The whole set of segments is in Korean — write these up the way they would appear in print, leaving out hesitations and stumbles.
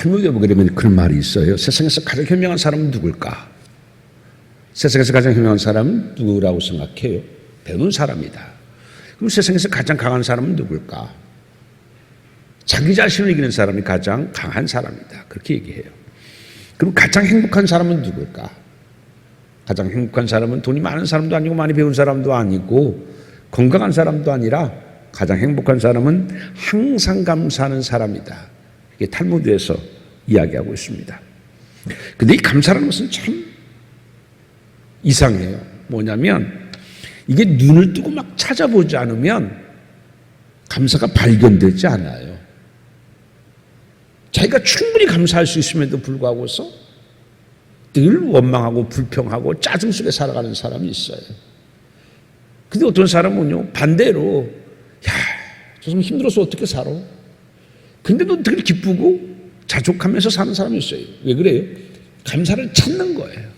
탈무드에 보게 되면 그런 말이 있어요. 세상에서 가장 현명한 사람은 누굴까? 세상에서 가장 현명한 사람은 누구라고 생각해요? 배운 사람이다. 그럼 세상에서 가장 강한 사람은 누굴까? 자기 자신을 이기는 사람이 가장 강한 사람이다. 그렇게 얘기해요. 그럼 가장 행복한 사람은 누굴까? 가장 행복한 사람은 돈이 많은 사람도 아니고 많이 배운 사람도 아니고 건강한 사람도 아니라 가장 행복한 사람은 항상 감사하는 사람이다. 이게 탈무드에서 이야기하고 있습니다. 근데 이 감사라는 것은 참 이상해요. 뭐냐면 이게 눈을 뜨고 막 찾아보지 않으면 감사가 발견되지 않아요. 자기가 충분히 감사할 수 있음에도 불구하고서 늘 원망하고 불평하고 짜증 속에 살아가는 사람이 있어요. 근데 어떤 사람은요 반대로 야, 저 사람 힘들어서 어떻게 살아? 근데도 되게 기쁘고 자족하면서 사는 사람이 있어요. 왜 그래요? 감사를 찾는 거예요.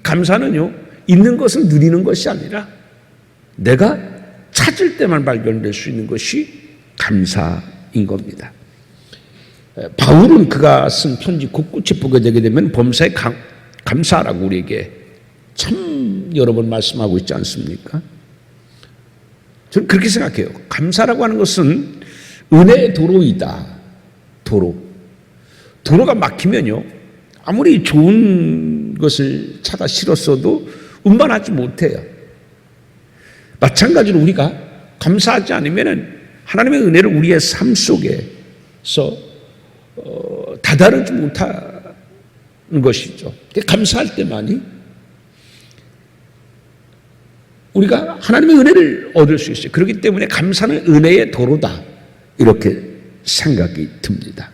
감사는요 있는 것을 누리는 것이 아니라 내가 찾을 때만 발견될 수 있는 것이 감사인 겁니다. 바울은 그가 쓴 편지 곳곳에 보게 되게 되면 범사에 감사하라고 우리에게 참 여러 번 말씀하고 있지 않습니까? 저는 그렇게 생각해요. 감사라고 하는 것은 은혜의 도로이다. 도로가 막히면요 아무리 좋은 것을 차가 실었어도 운반하지 못해요. 마찬가지로 우리가 감사하지 않으면 하나님의 은혜를 우리의 삶 속에서 다다르지 못하는 것이죠. 감사할 때만이 우리가 하나님의 은혜를 얻을 수 있어요. 그렇기 때문에 감사는 은혜의 도로다 이렇게 생각이 듭니다.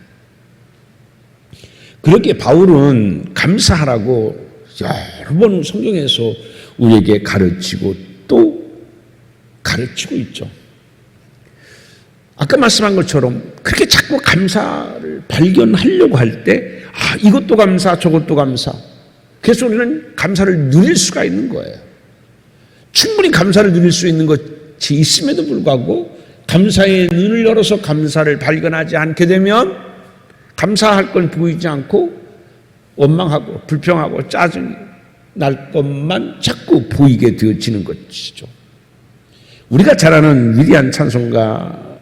그렇게 바울은 감사하라고 여러 번 성경에서 우리에게 가르치고 또 가르치고 있죠. 아까 말씀한 것처럼 그렇게 자꾸 감사를 발견하려고 할 때 이것도 감사 저것도 감사 그래서 우리는 감사를 누릴 수가 있는 거예요. 충분히 감사를 누릴 수 있는 것이 있음에도 불구하고 감사의 눈을 열어서 감사를 발견하지 않게 되면 감사할 건 보이지 않고 원망하고 불평하고 짜증이 날 것만 자꾸 보이게 되어지는 것이죠. 우리가 잘 아는 위대한 찬송가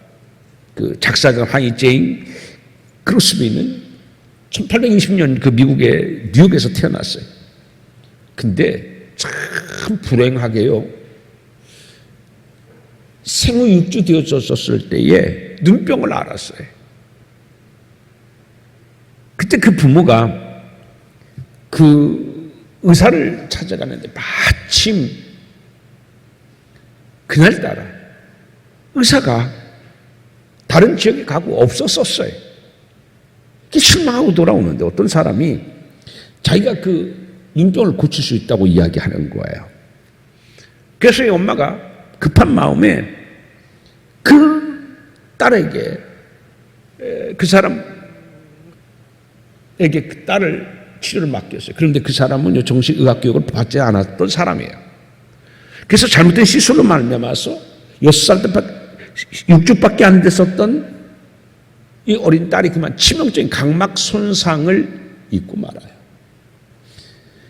그 작사가 황희제인 크로스비는 1820년 그 미국의 뉴욕에서 태어났어요. 근데 참 불행하게요. 생후 6주 되었었을 때에 눈병을 앓았어요. 그때 그 부모가 그 의사를 찾아가는데 마침 그날따라 의사가 다른 지역에 가고 없었어요. 실망하고 돌아오는데 어떤 사람이 자기가 그 눈병을 고칠 수 있다고 이야기하는 거예요. 그래서 이 엄마가 급한 마음에 그 딸에게 그 사람에게 그 딸을 치료를 맡겼어요. 그런데 그 사람은 정신의학 교육을 받지 않았던 사람이에요. 그래서 잘못된 시술로 말미암아서 6살 때 6주밖에 안 됐었던 이 어린 딸이 그만 치명적인 각막 손상을 입고 말아요.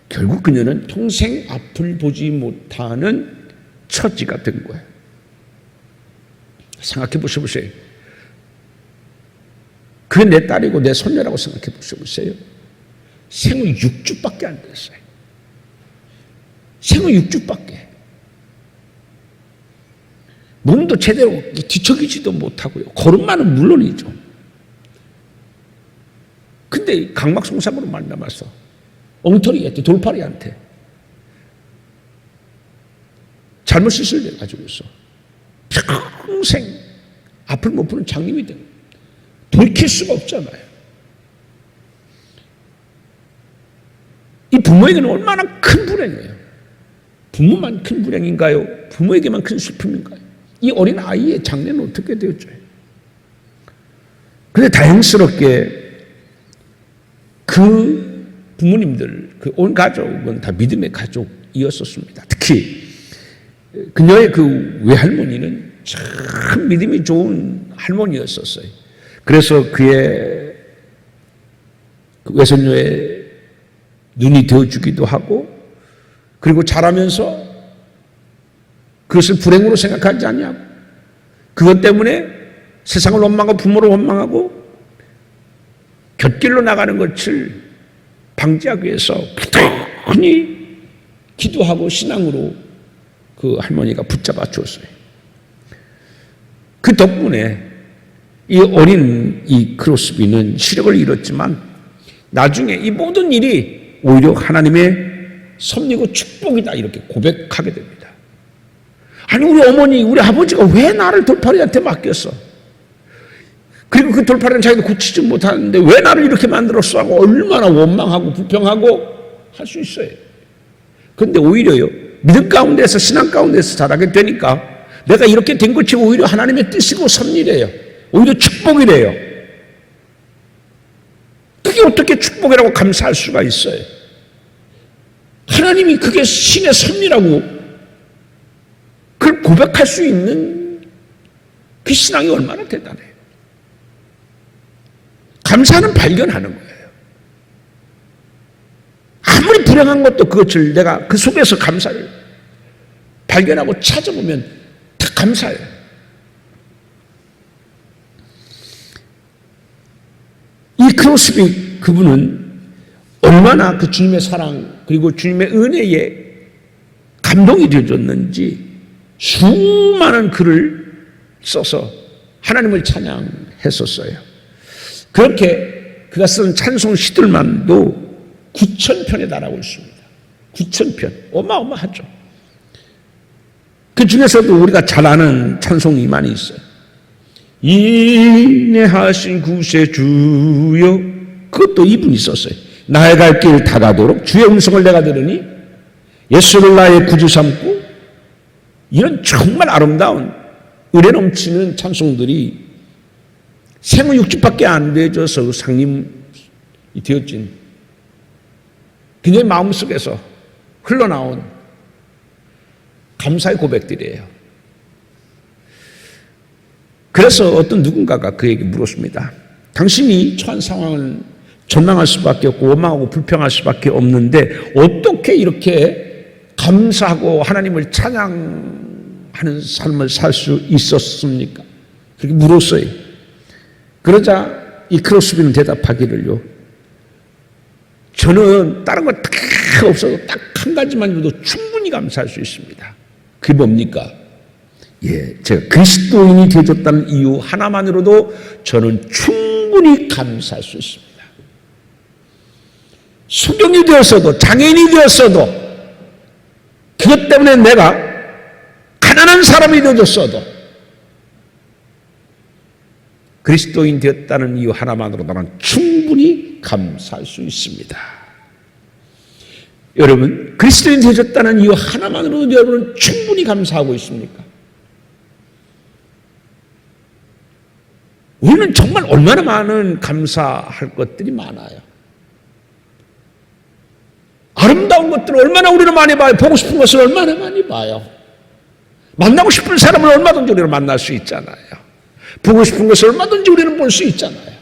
결국 그녀는 평생 앞을 보지 못하는 처지가 된 거예요. 생각해 보셔보세요. 그게 내 딸이고 내 손녀라고 생각해 보셔보세요. 생후 6주밖에 안 됐어요. 생후 6주밖에. 몸도 제대로 뒤척이지도 못하고요. 걸음만은 물론이죠. 근데 각막 손상으로 만나서 엉터리한테 돌팔이한테 잘못 시술돼 가지고서 평생 앞을 못 보는 장님이 된 돌이킬 수가 없잖아요. 이 부모에게는 얼마나 큰 불행이에요. 부모만 큰 불행인가요? 부모에게만 큰 슬픔인가요? 이 어린 아이의 장래는 어떻게 되었죠? 그런데 다행스럽게 그 부모님들, 그 온 가족은 다 믿음의 가족이었었습니다. 특히 그녀의 그 외할머니는 참 믿음이 좋은 할머니였었어요. 그래서 그의 외손녀의 눈이 되어주기도 하고, 그리고 자라면서 그것을 불행으로 생각하지 않냐고, 그것 때문에 세상을 원망하고 부모를 원망하고 곁길로 나가는 것을 방지하기 위해서 부단히 기도하고 신앙으로 그 할머니가 붙잡아 주었어요. 그 덕분에 이 어린 이 크로스비는 시력을 잃었지만 나중에 이 모든 일이 오히려 하나님의 섭리고 축복이다 이렇게 고백하게 됩니다. 아니 우리 어머니 우리 아버지가 왜 나를 돌팔이한테 맡겼어? 그리고 그 돌팔이는 자기도 고치지 못하는데 왜 나를 이렇게 만들었어 하고 얼마나 원망하고 불평하고 할 수 있어요. 그런데 오히려요 믿음 가운데서 신앙 가운데서 자라게 되니까 내가 이렇게 된 것이 오히려 하나님의 뜻이고 섭리래요. 오히려 축복이래요. 그게 어떻게 축복이라고 감사할 수가 있어요? 하나님이 그게 신의 섭리라고 그걸 고백할 수 있는 그 신앙이 얼마나 대단해요. 감사는 발견하는 거예요. 아무리 불행한 것도 그것을 내가 그 속에서 감사를 발견하고 찾아보면 다 감사해요. 이 크로스비 그분은 얼마나 그 주님의 사랑 그리고 주님의 은혜에 감동이 되어줬는지 수많은 글을 써서 하나님을 찬양했었어요. 그렇게 그가 쓴 찬송 시들만도 9,000편에 달하고 있습니다. 9,000편. 어마어마하죠. 그 중에서도 우리가 잘 아는 찬송이 많이 있어요. 인내하신 구세주여, 그것도 이분이 썼어요. 나의 갈 길 다가도록 주의 음성을 내가 들으니 예수를 나의 구주 삼고, 이런 정말 아름다운 은혜 넘치는 찬송들이 생후 6주밖에 안 되어져서 상님이 되어진 그녀의 마음속에서 흘러나온 감사의 고백들이에요. 그래서 어떤 누군가가 그에게 물었습니다. 당신이 처한 상황을 전망할 수밖에 없고 원망하고 불평할 수밖에 없는데 어떻게 이렇게 감사하고 하나님을 찬양하는 삶을 살 수 있었습니까? 그렇게 물었어요. 그러자 이 크로스비는 대답하기를요. 저는 다른 거 다 없어도 딱 한 가지만으로도 충분히 감사할 수 있습니다. 그게 뭡니까? 예, 제가 그리스도인이 되어졌다는 이유 하나만으로도 저는 충분히 감사할 수 있습니다. 수경이 되었어도 장애인이 되었어도 그것 때문에 내가 가난한 사람이 되어졌어도 그리스도인 되었다는 이유 하나만으로 나는 충분히 감사할 수 있습니다. 여러분, 그리스도인 되어졌다는 이유 하나만으로도 여러분은 충분히 감사하고 있습니까? 우리는 정말 얼마나 많은 감사할 것들이 많아요. 아름다운 것들을 얼마나 우리는 많이 봐요. 보고 싶은 것을 얼마나 많이 봐요. 만나고 싶은 사람을 얼마든지 우리는 만날 수 있잖아요. 보고 싶은 것을 얼마든지 우리는 볼 수 있잖아요.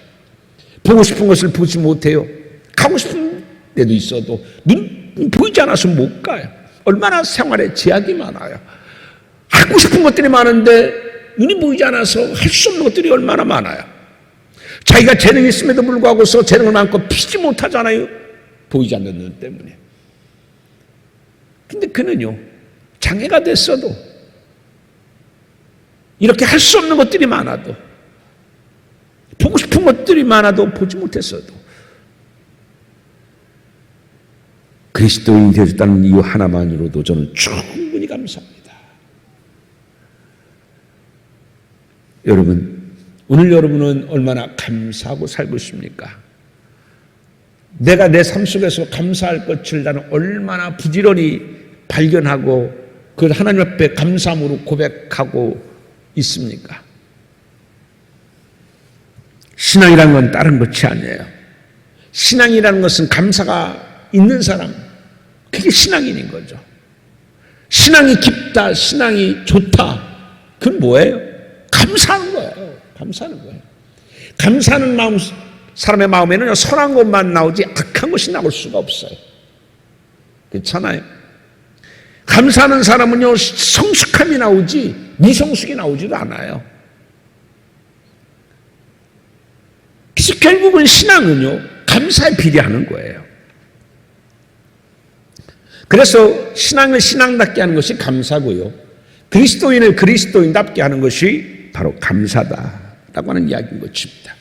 보고 싶은 것을 보지 못해요. 가고 싶은 데도 있어도 눈 보이지 않아서 못 가요. 얼마나 생활에 제약이 많아요. 하고 싶은 것들이 많은데 눈이 보이지 않아서 할 수 없는 것들이 얼마나 많아요. 자기가 재능이 있음에도 불구하고서 재능을 많고 피지 못하잖아요. 보이지 않는 눈 때문에. 근데 그는요, 장애가 됐어도 이렇게 할 수 없는 것들이 많아도 보고 싶은 것들이 많아도 보지 못했어도 그리스도인이 되어졌다는 이유 하나만으로도 저는 충분히 감사합니다. 여러분, 오늘 여러분은 얼마나 감사하고 살고 있습니까? 내가 내 삶 속에서 감사할 것을 나는 얼마나 부지런히 발견하고 그걸 하나님 앞에 감사함으로 고백하고 있습니까? 신앙이라는 건 다른 것이 아니에요. 신앙이라는 것은 감사가 있는 사람, 그게 신앙인인 거죠. 신앙이 깊다, 신앙이 좋다, 그건 뭐예요? 감사하는 거예요. 감사하는 거예요. 감사하는 마음 사람의 마음에는 선한 것만 나오지 악한 것이 나올 수가 없어요. 그렇잖아요. 감사하는 사람은요, 성숙함이 나오지 미성숙이 나오지도 않아요. 그래서 결국은 신앙은요, 감사에 비례하는 거예요. 그래서 신앙을 신앙답게 하는 것이 감사고요, 그리스도인을 그리스도인답게 하는 것이 바로 감사다라고 하는 이야기인 것입니다.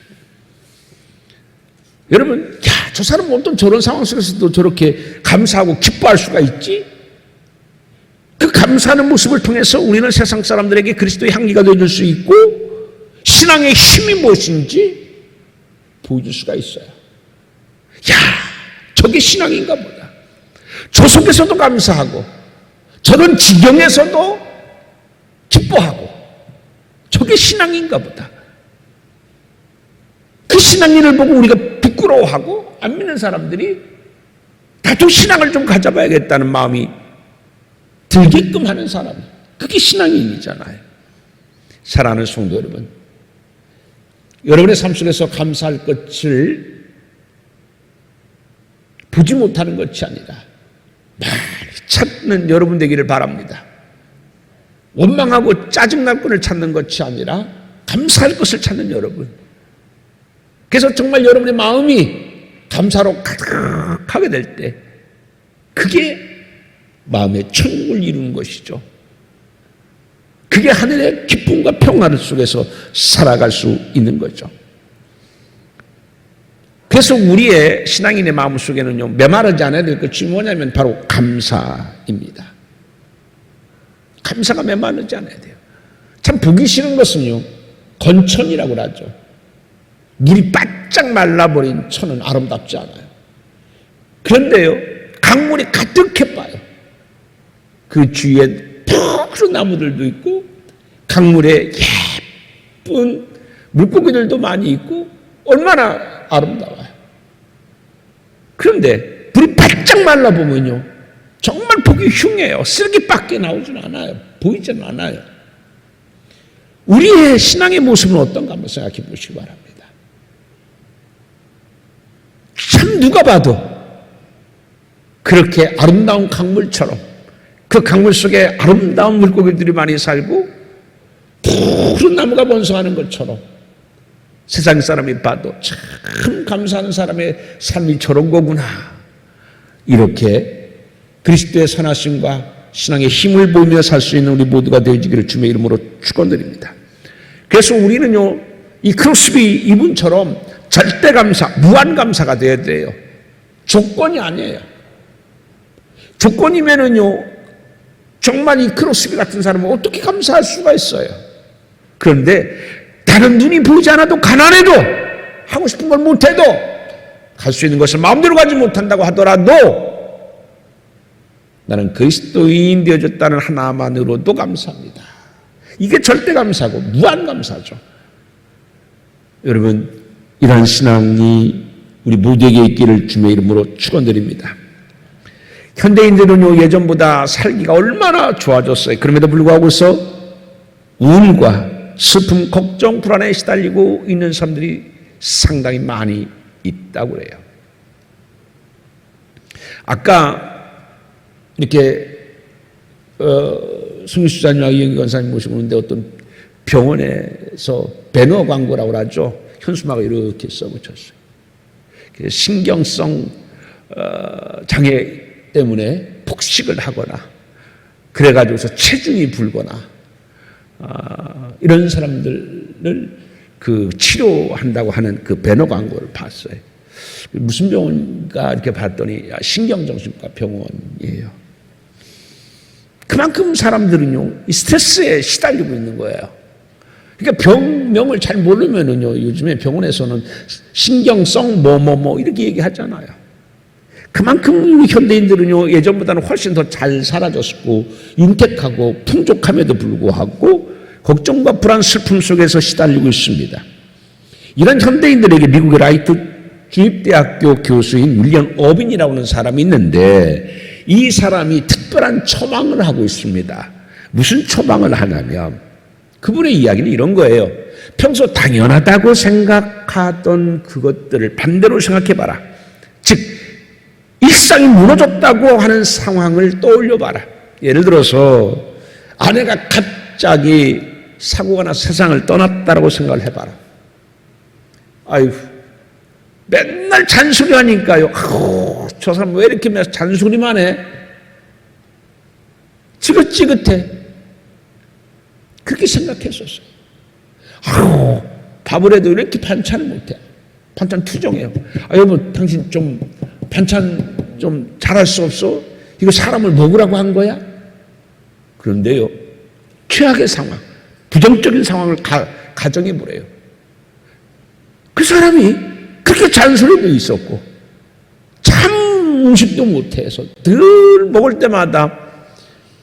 여러분, 야, 저 사람은 어떤 저런 상황 속에서도 저렇게 감사하고 기뻐할 수가 있지? 그 감사하는 모습을 통해서 우리는 세상 사람들에게 그리스도의 향기가 되어줄 수 있고 신앙의 힘이 무엇인지 보여줄 수가 있어요. 야, 저게 신앙인가 보다. 저 속에서도 감사하고 저런 지경에서도 기뻐하고 저게 신앙인가 보다. 그 신앙인을 보고 우리가 부끄러워하고 안 믿는 사람들이 나도 신앙을 좀 가져봐야겠다는 마음이 들게끔 하는 사람이, 그게 신앙인이잖아요. 사랑하는 성도 여러분, 여러분의 삶 속에서 감사할 것을 보지 못하는 것이 아니라 많이 찾는 여러분 되기를 바랍니다. 원망하고 짜증날 것을 찾는 것이 아니라 감사할 것을 찾는 여러분. 그래서 정말 여러분의 마음이 감사로 가득하게 될 때 그게 마음의 천국을 이루는 것이죠. 그게 하늘의 기쁨과 평화 속에서 살아갈 수 있는 거죠. 그래서 우리의 신앙인의 마음속에는요, 메마르지 않아야 될 것이 뭐냐면 바로 감사입니다. 감사가 메마르지 않아야 돼요. 참 보기 싫은 것은요, 건천이라고 하죠. 물이 바짝 말라버린 천은 아름답지 않아요. 그런데요, 강물이 가득해 빠요. 그 주위에 푸른 나무들도 있고 강물에 예쁜 물고기들도 많이 있고 얼마나 아름다워요. 그런데 물이 바짝 말라보면요, 정말 보기 흉해요. 쓸기밖에 나오진 않아요. 보이지는 않아요. 우리의 신앙의 모습은 어떤가 한번 생각해 보시기 바랍니다. 참 누가 봐도 그렇게 아름다운 강물처럼 그 강물 속에 아름다운 물고기들이 많이 살고 푸른 나무가 번성하는 것처럼 세상 사람이 봐도 참 감사하는 사람의 삶이 저런 거구나, 이렇게 그리스도의 선하심과 신앙의 힘을 보며 살 수 있는 우리 모두가 되어지기를 주님의 이름으로 축원드립니다. 그래서 우리는요, 이 크로스비 이분처럼 절대 감사, 무한 감사가 되어야 돼요. 조건이 아니에요. 조건이면은요, 정말 이 크로스비 같은 사람은 어떻게 감사할 수가 있어요? 그런데 다른 눈이 보이지 않아도 가난해도 하고 싶은 걸 못해도 갈 수 있는 것을 마음대로 가지 못한다고 하더라도 나는 그리스도인 되어졌다는 하나만으로도 감사합니다. 이게 절대 감사고 무한 감사죠. 여러분, 이러한 신앙이 우리 모두에게 있기를 주님의 이름으로 축원드립니다. 현대인들은요, 예전보다 살기가 얼마나 좋아졌어요. 그럼에도 불구하고서 우울과 슬픔, 걱정, 불안에 시달리고 있는 사람들이 상당히 많이 있다고 그래요. 아까 이렇게 승리수자님하고 이영기 권사님 모시고 오는데 어떤 병원에서 배너 광고라고 하죠. 현수막을 이렇게 써붙였어요. 신경성 장애 때문에 폭식을 하거나 그래가지고서 체중이 불거나 이런 사람들을 그 치료한다고 하는 그 배너 광고를 봤어요. 무슨 병원인가 이렇게 봤더니 신경정신과 병원이에요. 그만큼 사람들은요, 이 스트레스에 시달리고 있는 거예요. 그러니까 병명을 잘 모르면은요, 요즘에 병원에서는 신경성 이렇게 얘기하잖아요. 그만큼 우리 현대인들은요, 예전보다는 훨씬 더 잘 살아졌고 윤택하고 풍족함에도 불구하고 걱정과 불안, 슬픔 속에서 시달리고 있습니다. 이런 현대인들에게 미국의 라이트 주립대학교 교수인 윌리엄 어빈이라고 하는 사람이 있는데 이 사람이 특별한 처방을 하고 있습니다. 무슨 처방을 하냐면 그분의 이야기는 이런 거예요. 평소 당연하다고 생각하던 그것들을 반대로 생각해봐라. 즉 일상이 무너졌다고 하는 상황을 떠올려봐라. 예를 들어서 아내가 갑자기 사고가 나 세상을 떠났다라고 생각을 해봐라. 아유, 맨날 잔소리하니까요. 저 사람 왜 이렇게 잔소리만 해? 지긋지긋해. 그렇게 생각했었어요. 밥을 해도 이렇게 반찬을 못해. 반찬 투정해요. 여보, 당신 좀 반찬 좀 잘할 수 없어? 이거 사람을 먹으라고 한 거야? 그런데요, 최악의 상황, 부정적인 상황을 가정해 보래요. 그 사람이 그렇게 잔소리도 있었고 참 음식도 못해서 늘 먹을 때마다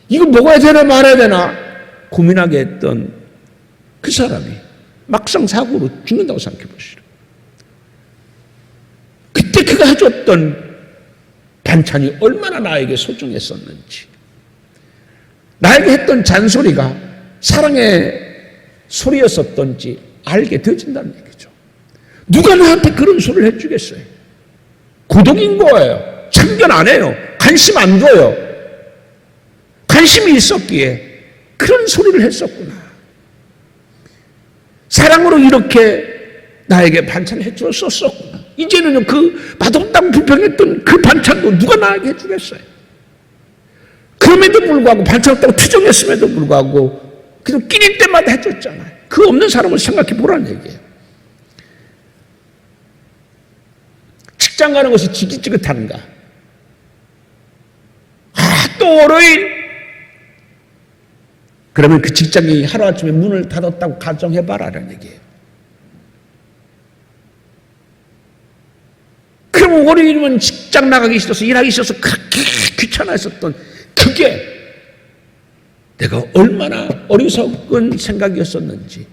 이거 먹어야 되나 말아야 되나 고민하게 했던 그 사람이 막상 사고로 죽는다고 생각해 보시죠. 그때 그가 해줬던 반찬이 얼마나 나에게 소중했었는지, 나에게 했던 잔소리가 사랑의 소리였었던지 알게 되어진다는 얘기죠. 누가 나한테 그런 소리를 해주겠어요? 고독인 거예요. 참견 안 해요. 관심 안 줘요. 관심이 있었기에 그런 소리를 했었구나. 사랑으로 이렇게 나에게 반찬을 해주었었구나. 이제는요, 그 맛없다고 불평했던 그 반찬도 누가 나에게 해주겠어요? 그럼에도 불구하고 반찬 없다고 투정했음에도 불구하고 그냥 끼니 때마다 해줬잖아요. 그 없는 사람을 생각해 보라는 얘기예요. 직장 가는 것이 지긋지긋한가? 또 월요일? 그러면 그 직장이 하루아침에 문을 닫았다고 가정해봐라라는 얘기예요. 그럼 월요일이면 직장 나가기 싫어서 일하기 싫어서 그렇게 귀찮아했었던 그게 내가 얼마나 어리석은 생각이었었는지,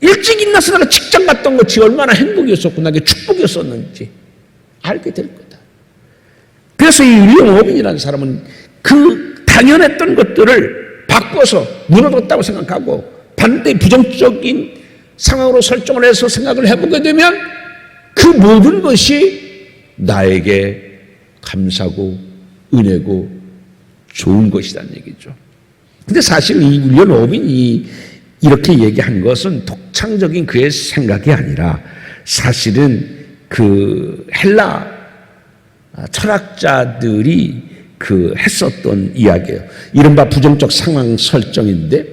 일찍 일어나서 내가 직장 갔던 것이 얼마나 행복이었었고 나에게 축복이었었는지 알게 될 거다. 그래서 이 윌리엄 오빈이라는 사람은 그 당연했던 것들을 바꿔서 무너졌다고 생각하고 반대 부정적인 상황으로 설정을 해서 생각을 해보게 되면 그 모든 것이 나에게 감사고 은혜고 좋은 것이라는 얘기죠. 근데 사실 이 윌리엄 오빈이 이렇게 얘기한 것은 독창적인 그의 생각이 아니라 사실은 그 헬라 철학자들이 그 했었던 이야기예요. 이른바 부정적 상황 설정인데,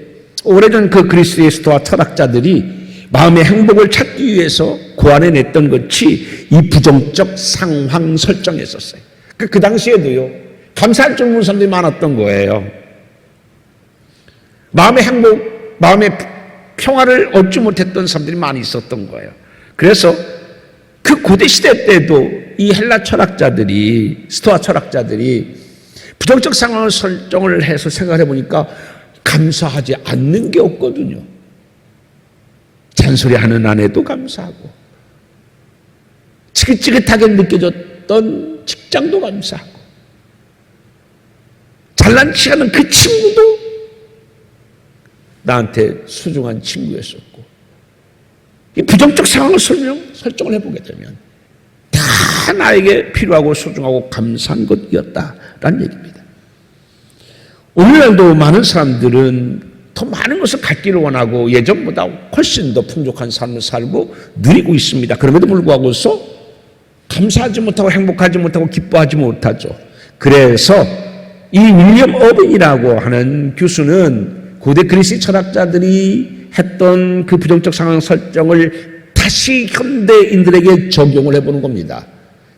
오래전 그 그리스의 스토아 철학자들이 마음의 행복을 찾기 위해서 고안해냈던 것이 이 부정적 상황 설정이었어요. 그 당시에도요, 감사할 줄 모르는 사람들이 많았던 거예요. 마음의 행복, 마음의 평화를 얻지 못했던 사람들이 많이 있었던 거예요. 그래서 그 고대 시대 때도 이 헬라 철학자들이, 스토아 철학자들이 부정적 상황을 설정을 해서 생각해 보니까 감사하지 않는 게 없거든요. 잔소리하는 아내도 감사하고, 지긋지긋하게 느껴졌던 직장도 감사하고, 잘난 체하는 그 친구도 나한테 소중한 친구였었고, 이 부정적 상황을 설정을 해보게 되면 다 나에게 필요하고 소중하고 감사한 것이었다라는 얘기입니다. 오늘날도 많은 사람들은 더 많은 것을 갖기를 원하고 예전보다 훨씬 더 풍족한 삶을 살고 누리고 있습니다. 그럼에도 불구하고서 감사하지 못하고 행복하지 못하고 기뻐하지 못하죠. 그래서 이 윌리엄 오빈이라고 하는 교수는 고대 그리스 철학자들이 했던 그 부정적 상황 설정을 다시 현대인들에게 적용을 해보는 겁니다.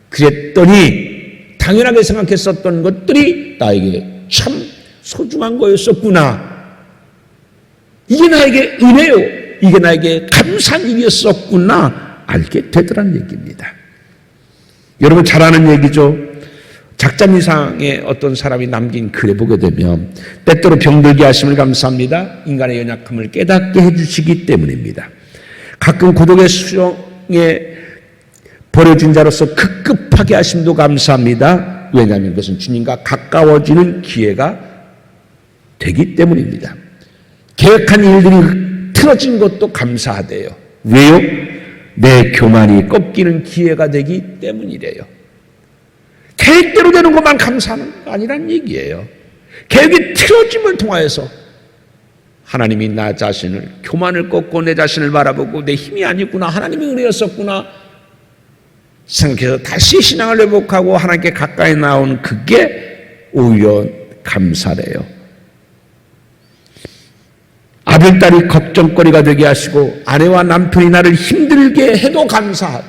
그랬더니 당연하게 생각했었던 것들이 나에게 참 소중한 거였었구나. 이게 나에게 은혜요, 이게 나에게 감사한 일이었었구나 알게 되더란 얘기입니다. 여러분 잘 아는 얘기죠. 작자미상의 어떤 사람이 남긴 글에 보게 되면 때때로 병들게 하심을 감사합니다. 인간의 연약함을 깨닫게 해주시기 때문입니다. 가끔 고독의 수렁에 버려진 자로서 급급하게 하심도 감사합니다. 왜냐하면 그것은 주님과 가까워지는 기회가 되기 때문입니다. 계획한 일들이 틀어진 것도 감사하대요. 왜요? 내 교만이 꺾이는 기회가 되기 때문이래요. 계획대로 되는 것만 감사하는 거 아니란 얘기예요. 계획이 틀어짐을 통하여서 하나님이 나 자신을, 교만을 꺾고 내 자신을 바라보고 내 힘이 아니구나, 하나님이 은혜였었구나 생각해서 다시 신앙을 회복하고 하나님께 가까이 나온 그게 오히려 감사래요. 아들딸이 걱정거리가 되게 하시고 아내와 남편이 나를 힘들게 해도 감사하고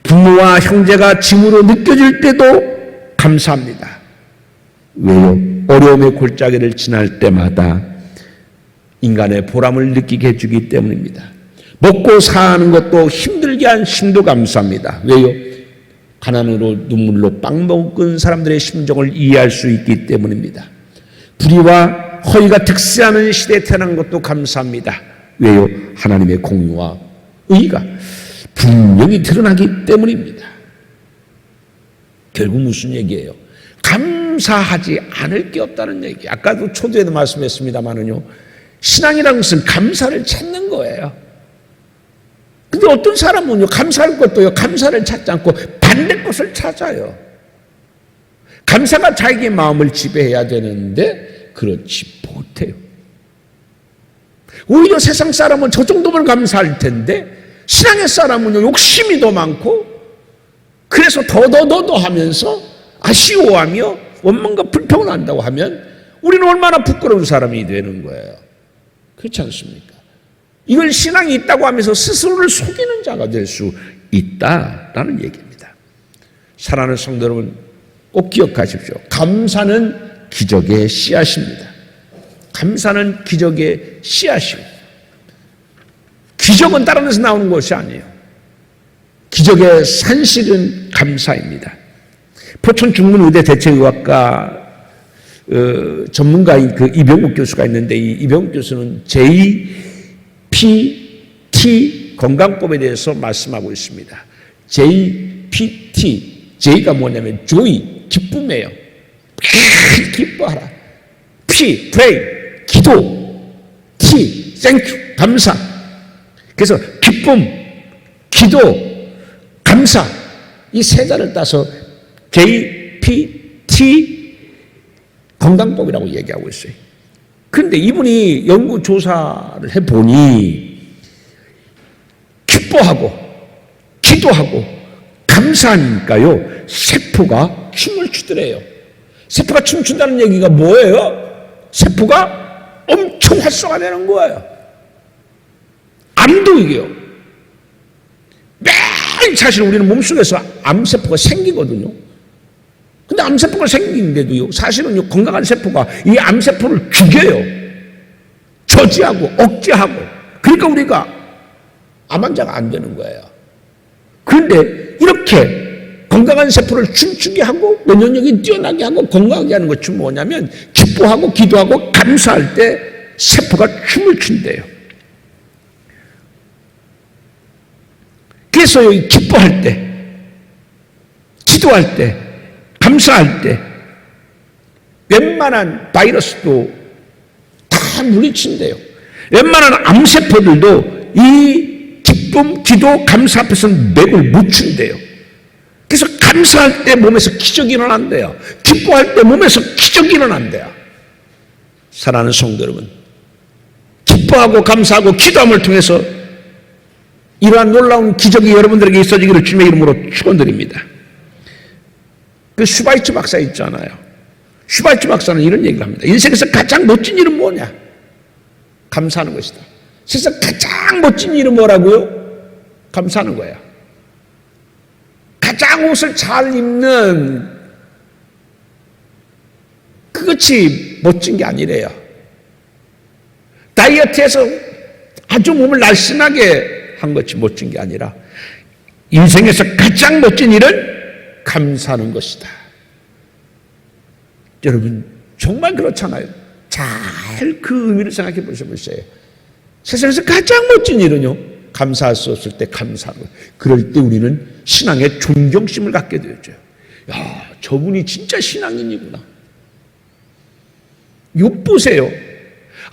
부모와 형제가 짐으로 느껴질 때도 감사합니다. 왜요? 어려움의 골짜기를 지날 때마다 인간의 보람을 느끼게 해주기 때문입니다. 먹고 사는 것도 힘들게 한 신도 감사합니다. 왜요? 가난으로 눈물로 빵 먹은 사람들의 심정을 이해할 수 있기 때문입니다. 불의와 허위가 득세하는 시대에 태어난 것도 감사합니다. 왜요? 하나님의 공의와 의가 분명히 드러나기 때문입니다. 결국 무슨 얘기예요? 감사하지 않을 게 없다는 얘기. 아까도 초두에도 말씀했습니다만은요, 신앙이라는 것은 감사를 찾는 거예요. 근데 어떤 사람은요, 감사할 것도요, 감사를 찾지 않고 반대 것을 찾아요. 감사가 자기의 마음을 지배해야 되는데 그렇지 못해요. 오히려 세상 사람은 저 정도면 감사할 텐데 신앙의 사람은요, 욕심이 더 많고 그래서 더 하면서 아쉬워하며 원망과 불평을 한다고 하면 우리는 얼마나 부끄러운 사람이 되는 거예요. 그렇지 않습니까? 이걸 신앙이 있다고 하면서 스스로를 속이는 자가 될 수 있다라는 얘기입니다. 사랑하는 성도 여러분, 꼭 기억하십시오. 감사는 기적의 씨앗입니다. 감사는 기적의 씨앗이고, 기적은 다른 데서 나오는 것이 아니에요. 기적의 산실은 감사입니다. 포천 중문의대 대체의학과 전문가인 그 이병욱 교수가 있는데, 이 이병욱 교수는 JPT 건강법에 대해서 말씀하고 있습니다. JPT, J가 뭐냐면 joy, 기쁨이에요. 기뻐하라. P, pray, 기도. T, thank you, 감사. 그래서 기쁨, 기도, 감사, 이 세 자를 따서 JPT 건강법이라고 얘기하고 있어요. 그런데 이분이 연구조사를 해보니 기뻐하고 기도하고 감사하니까요, 세포가 춤을 추더래요. 세포가 춤춘다는 얘기가 뭐예요? 세포가 엄청 활성화되는 거예요. 암도 이게요. 매일 사실 우리는 몸속에서 암세포가 생기거든요. 근데 암세포가 생기는데도요, 사실은요, 건강한 세포가 이 암세포를 죽여요. 저지하고 억제하고. 그러니까 우리가 암 환자가 안 되는 거예요. 그런데 이렇게 건강한 세포를 춤추게 하고 면역력이 뛰어나게 하고 건강하게 하는 것이 뭐냐면, 기뻐하고 기도하고 감사할 때 세포가 춤을 춘대요. 그래서 여기 기뻐할 때, 기도할 때, 감사할 때 웬만한 바이러스도 다 물리친대요. 웬만한 암세포들도 이 기쁨, 기도, 감사 앞에서는 맥을 못 춘대요. 그래서 감사할 때 몸에서 기적이 일어난대요. 기뻐할 때 몸에서 기적이 일어난대요. 사랑하는 성도 여러분, 기뻐하고 감사하고 기도함을 통해서 이러한 놀라운 기적이 여러분들에게 있어지기를 주님의 이름으로 축원드립니다. 그 슈바이츠 박사 있잖아요. 슈바이츠 박사는 이런 얘기를 합니다. 인생에서 가장 멋진 일은 뭐냐? 감사하는 것이다. 세상 가장 멋진 일은 뭐라고요? 감사하는 거야. 가장 옷을 잘 입는 그것이 멋진 게 아니래요. 다이어트해서 아주 몸을 날씬하게 한 것이 멋진 게 아니라 인생에서 가장 멋진 일은 감사하는 것이다. 여러분, 정말 그렇잖아요. 잘 그 의미를 생각해 보셔보세요. 세상에서 가장 멋진 일은요, 감사할 수 없을 때 감사하는 거예요. 그럴 때 우리는 신앙의 존경심을 갖게 되죠. 야, 저분이 진짜 신앙인이구나. 욥 보세요.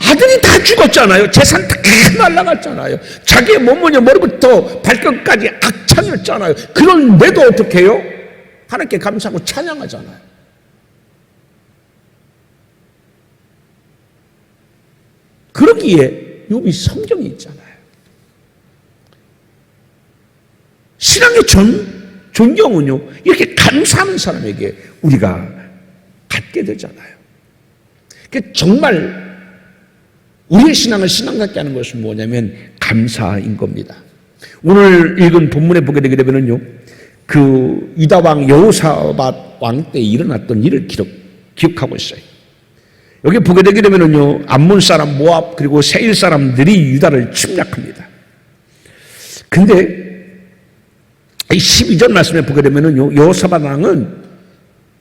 아들이 다 죽었잖아요. 재산 다 날라갔잖아요. 자기의 몸무게 머리부터 발끝까지 악창이었잖아요. 그런데도 어떻게 해요? 하나님께 감사하고 찬양하잖아요. 그러기에 욥이 성경이 있잖아요. 신앙의 존경은요, 이렇게 감사하는 사람에게 우리가 갖게 되잖아요. 정말 우리의 신앙을 신앙답게 하는 것은 뭐냐면 감사인 겁니다. 오늘 읽은 본문에 보게 되게 되면요, 그 유다 왕 여호사밧 왕 때 일어났던 일을 기억하고 있어요. 여기 보게 되게 되면요, 암몬 사람, 모압 그리고 세일 사람들이 유다를 침략합니다. 근데 12절 말씀에 보게 되면요, 여호사밧 왕은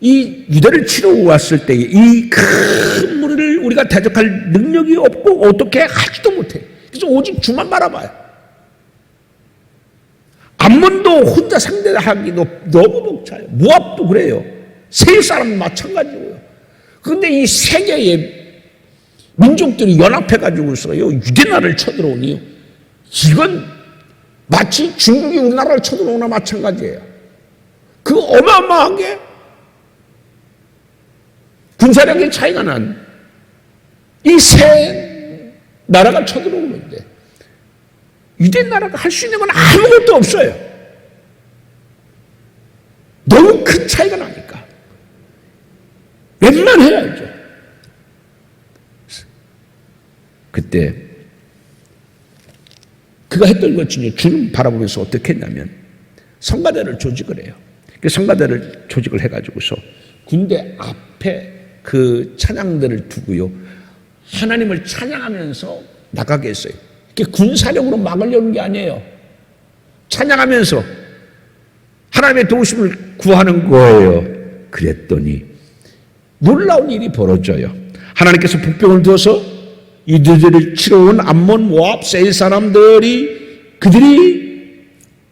이 유다를 치러 왔을 때에 이 큰 무리를 우리가 대적할 능력이 없고 어떻게 하지도 못해. 그래서 오직 주만 바라봐요. 암몬도 혼자 상대하기도 너무 벅차요. 모압도 그래요. 세일 사람도 마찬가지고요. 그런데 이 세 개의 민족들이 연합해가지고서요, 유대나라를 쳐들어오니요, 이건 마치 중국이 우리나라를 쳐들어오나 마찬가지예요. 그 어마어마하게 군사력의 차이가 난 이 세 나라가 쳐들어오는데 유대 나라가 할 수 있는 건 아무것도 없어요. 너무 큰 차이가 나니까 웬만해야죠. 그때 그가 했던 것 중에 주를 바라보면서 어떻게 했냐면 성가대를 조직을 해요. 그 성가대를 조직을 해가지고서 군대 앞에 그 찬양들을 두고요, 하나님을 찬양하면서 나가게 했어요. 이게 군사력으로 막으려는 게 아니에요. 찬양하면서 하나님의 도우심을 구하는 거예요. 그랬더니 놀라운 일이 벌어져요. 하나님께서 복병을 두어서 이들을 치러 온 암몬, 모압, 세일 사람들이 그들이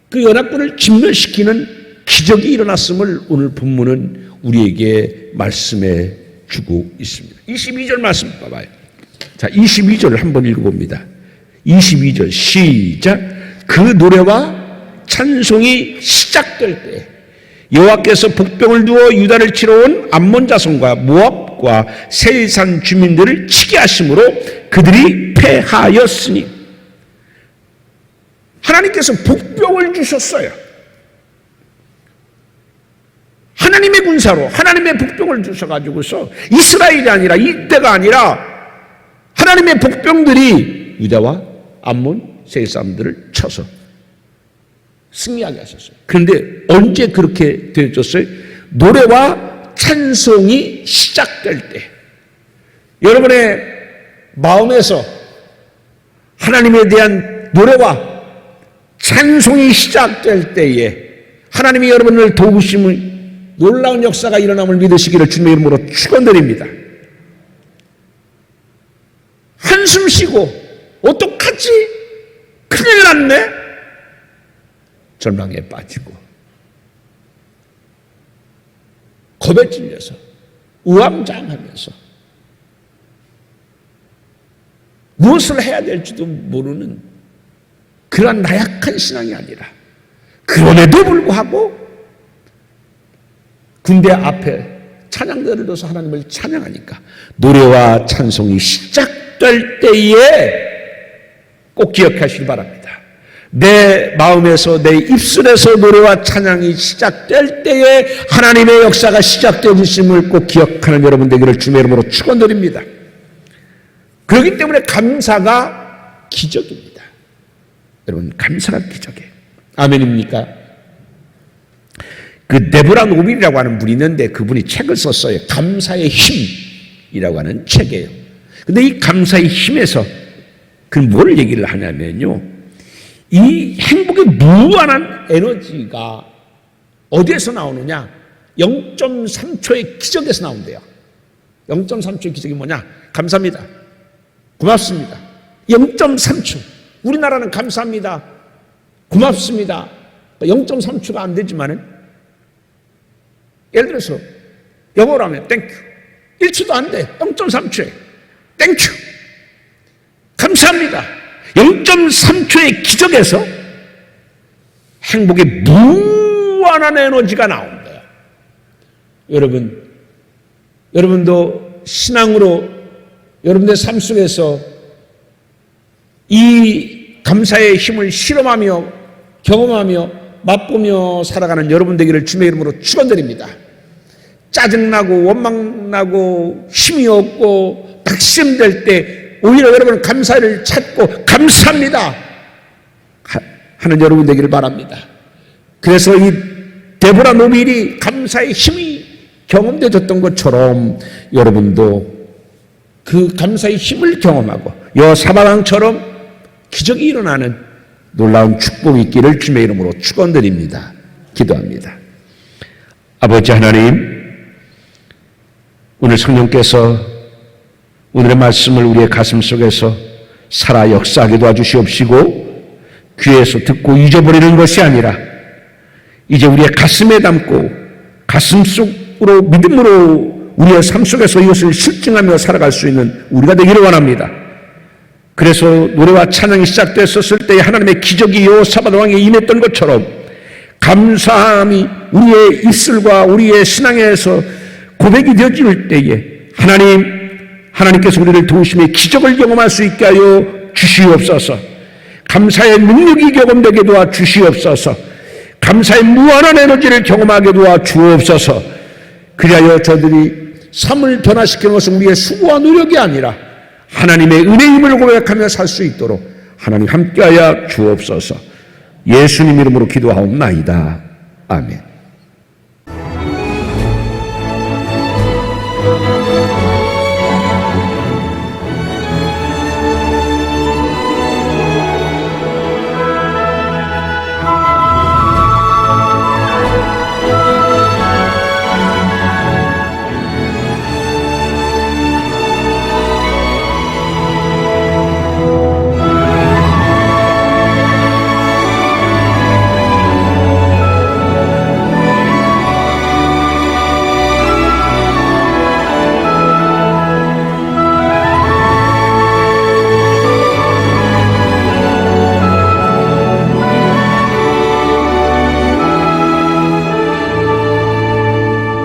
그 연합군을 진멸시키는 기적이 일어났음을 오늘 본문은 우리에게 말씀해 주고 있습니다. 22절 말씀 봐봐요. 자, 22절을 한번 읽어봅니다. 22절 시작. 그 노래와 찬송이 시작될 때 여호와께서 복병을 두어 유다를 치러 온 암몬 자손과 모압과 세일산 주민들을 치게 하심으로 그들이 패하였으니, 하나님께서 복병을 주셨어요. 하나님의 군사로 하나님의 복병을 주셔가지고서 이스라엘이 아니라, 이때가 아니라 하나님의 복병들이 유다와 암몬 세일 사람들을 쳐서 승리하게 하셨어요. 그런데 언제 그렇게 되어졌어요? 노래와 찬송이 시작될 때, 여러분의 마음에서 하나님에 대한 노래와 찬송이 시작될 때에 하나님이 여러분을 도우심을, 놀라운 역사가 일어남을 믿으시기를 주님의 이름으로 축원드립니다. 한숨 쉬고 어떡하지? 큰일 났네? 절망에 빠지고 겁에 찔려서 우왕좌왕하면서 무엇을 해야 될지도 모르는 그런 나약한 신앙이 아니라, 그럼에도 불구하고 군대 앞에 찬양대를 둬서 하나님을 찬양하니까 노래와 찬송이 시작될 때에 꼭 기억하시기 바랍니다. 내 마음에서, 내 입술에서 노래와 찬양이 시작될 때에 하나님의 역사가 시작되어지심을 꼭 기억하는 여러분 되기를 주님의 이름으로 축원드립니다. 그렇기 때문에 감사가 기적입니다. 여러분, 감사가 기적이에요. 아멘입니까? 그 데보라 노빌이라고 하는 분이 있는데 그분이 책을 썼어요. 감사의 힘이라고 하는 책이에요. 근데 이 감사의 힘에서 그 뭘 얘기를 하냐면요, 이 행복의 무한한 에너지가 어디에서 나오느냐? 0.3초의 기적에서 나온대요. 0.3초의 기적이 뭐냐? 감사합니다, 고맙습니다. 0.3초. 우리나라는 감사합니다, 고맙습니다 0.3초가 안 되지만은, 예를 들어서 영어로 하면 땡큐 1초도 안 돼. 0.3초에 땡큐 감사합니다. 0.3초의 기적에서 행복의 무한한 에너지가 나온다. 여러분도 신앙으로 여러분의 삶 속에서 이 감사의 힘을 실험하며 경험하며 맛보며 살아가는 여러분 되기를 주님의 이름으로 축원드립니다. 짜증나고 원망나고 힘이 없고 낙심될 때 오히려 여러분은 감사를 찾고 감사합니다 하는 여러분 되기를 바랍니다. 그래서 이 데보라 노밀이 감사의 힘이 경험되었던 것처럼 여러분도 그 감사의 힘을 경험하고 여사바왕처럼 기적이 일어나는 놀라운 축복이 있기를 주님의 이름으로 축원드립니다. 기도합니다. 아버지 하나님, 오늘 성령께서 오늘의 말씀을 우리의 가슴 속에서 살아 역사하게 도와주시옵시고 귀에서 듣고 잊어버리는 것이 아니라 이제 우리의 가슴에 담고 가슴 속으로 믿음으로 우리의 삶 속에서 이것을 실증하며 살아갈 수 있는 우리가 되기를 원합니다. 그래서 노래와 찬양이 시작됐었을 때 하나님의 기적이 여호사밧 왕에 임했던 것처럼 감사함이 우리의 입술과 우리의 신앙에서 고백이 되어질 때에 하나님께서 우리를 도우심의 기적을 경험할 수 있게 하여 주시옵소서. 감사의 능력이 경험되게 도와 주시옵소서. 감사의 무한한 에너지를 경험하게 도와 주옵소서. 그리하여 저들이 삶을 변화시키는 것은 우리의 수고와 노력이 아니라 하나님의 은혜임을 고백하며 살 수 있도록 하나님 함께하여 주옵소서. 예수님 이름으로 기도하옵나이다. 아멘.